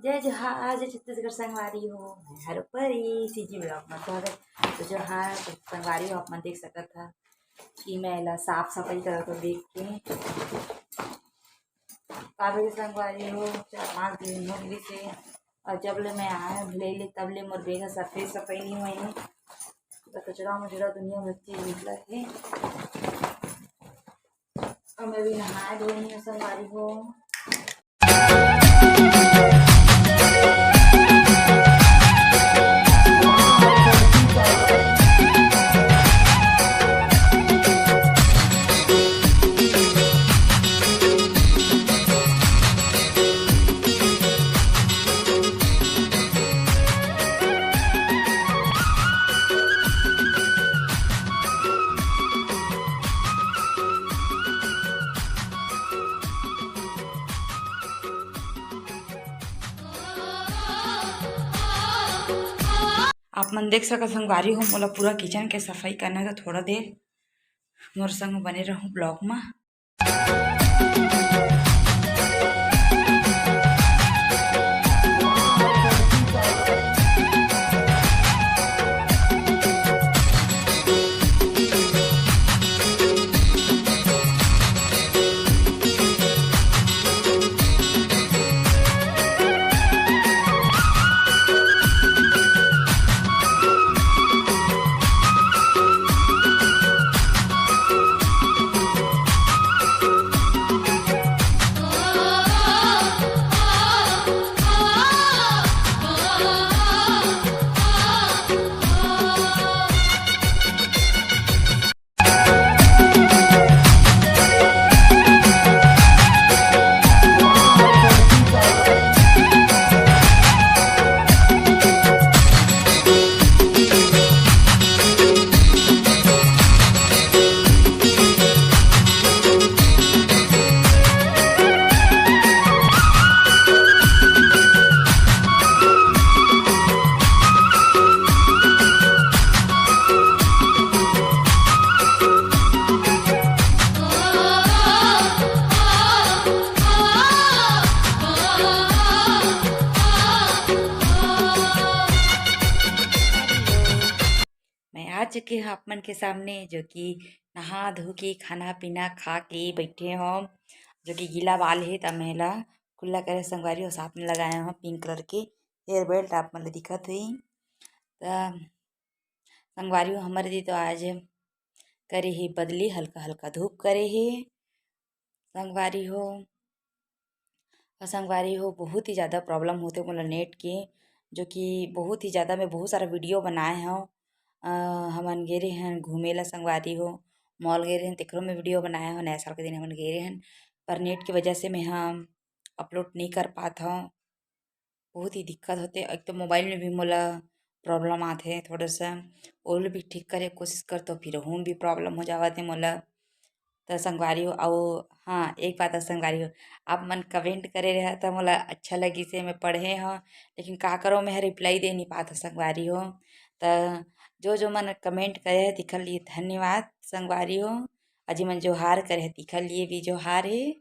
जय जोहार जय छत्तीसगढ़ संगवारी हो। मैं हर परी सीजी ब्लॉग में स्वागत। तो जोहार संगवारी हो, आप मन देख सकत था कि मैं ला साफ सफाई करत हो देख के काबे संगवारी हो 4-5 दिन हो गई से। और जब ले मैं आया ले ले तब ले मोर बेगा सफाई सफाई नहीं हुई है। तो कचरा मुचरा दुनिया भर चीज निकला है। और मैं भी नहाए धोई हूँ संगवारी हो। आप मन देख सकत संगवारी हो, मोला पूरा किचन के सफाई करना है। तो थोड़ा देर मोर संग बने रहूं ब्लॉग में। मैं आ चुकी हूँ आप मन के सामने, जो कि नहा धो के खाना पीना खा के बैठे हो। जो कि गीला बाल है तब मैं ला कुल्ला करे संगवारी और साथ में लगाया हूँ पिंक कलर के हेयर बेल्ट। आप मन दिखत हुई संगवारी हो। हमारे दी तो आज करे ही बदली, हल्का हल्का धूप करे ही संगवारी हो। और संगवारी हो बहुत ही ज़्यादा प्रॉब्लम होते मोला नेट के, जो कि बहुत ही ज़्यादा मैं बहुत सारा वीडियो बनाए हूँ। हमन गे रहे हैं घूमे ला संगवारी हो, मॉल गए रहे हैं तेकरो में वीडियो बनाया हूँ। नया साल के दिन हमन गए रहे हैं, पर नेट की वजह से मैं हम अपलोड नहीं कर पाता हूँ। बहुत ही दिक्कत होते। एक तो मोबाइल में भी मोला प्रॉब्लम आते थोड़ा सा, ओल भी ठीक करे कोशिश कर तो फिर हूँ भी प्रॉब्लम हो जावत है मोला। तो संगवारी हो आओ। हाँ, एक बात है संगवारी हो, आप मन कमेंट करे रहे तो मोला अच्छा लगी से मैं पढ़े हाँ, लेकिन का करो मैं रिप्लाई दे नहीं पाता संगवारी हो। तो जो मन कमेंट करे है तिखर लिए धन्यवाद संगवारी हो। अजी मन जोहार करे है तिखर लिए भी जोहार है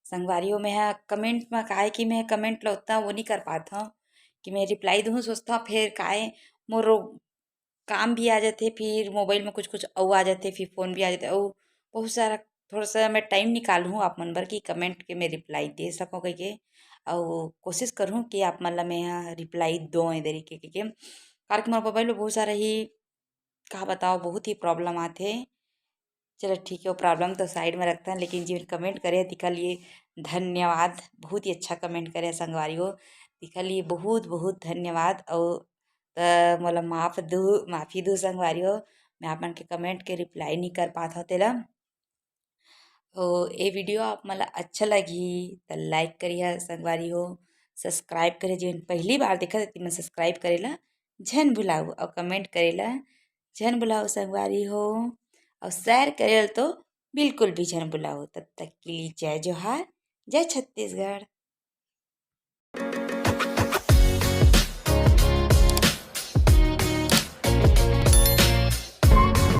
संगवारी हो। मैं कमेंट में काहे कि मैं कमेंट ला उतना वो नहीं कर पाता हूँ कि मैं रिप्लाई दूँ। सोचता हूँ फिर काहे मोर काम भी आ जाते, फिर मोबाइल में कुछ कुछ और आ जाते, फिर फ़ोन भी आ जाते और बहुत सारा थोड़ा सा मैं टाइम निकालूँ आप मन बर कि कमेंट के मैं रिप्लाई दे सकूँ कह के। और कोशिश करूँ कि आप मन ला मैं यहाँ रिप्लाई दूँ ए तरीके के कारण कि मोर मोबाइल में बहुत सारा ही का बताओ बहुत ही प्रॉब्लम आते। चलो ठीक है, वो प्रॉब्लम तो साइड में रखता है, लेकिन जिन कमेंट करे तिखर लिए धन्यवाद। बहुत ही अच्छा कमेंट करे संगवारी हो, तिखर लिए बहुत बहुत धन्यवाद। और मोला माफ़ी दो संगवारी हो, मैं आप मन के कमेंट के रिप्लाई नहीं कर पाता तेला। तो ये वीडियो आप मला अच्छा लगी तो लाइक करिए संगवारी हो, सब्सक्राइब करे जिन पहली बार देखा तो मैं सब्सक्राइब करेला झन भुलाऊ, और कमेंट करेला झन भुलाऊ संगवारी हो, और शेयर करेल तो बिल्कुल भी झन भुलाऊ। तब तक के लिए जय जोहार, जय छत्तीसगढ़।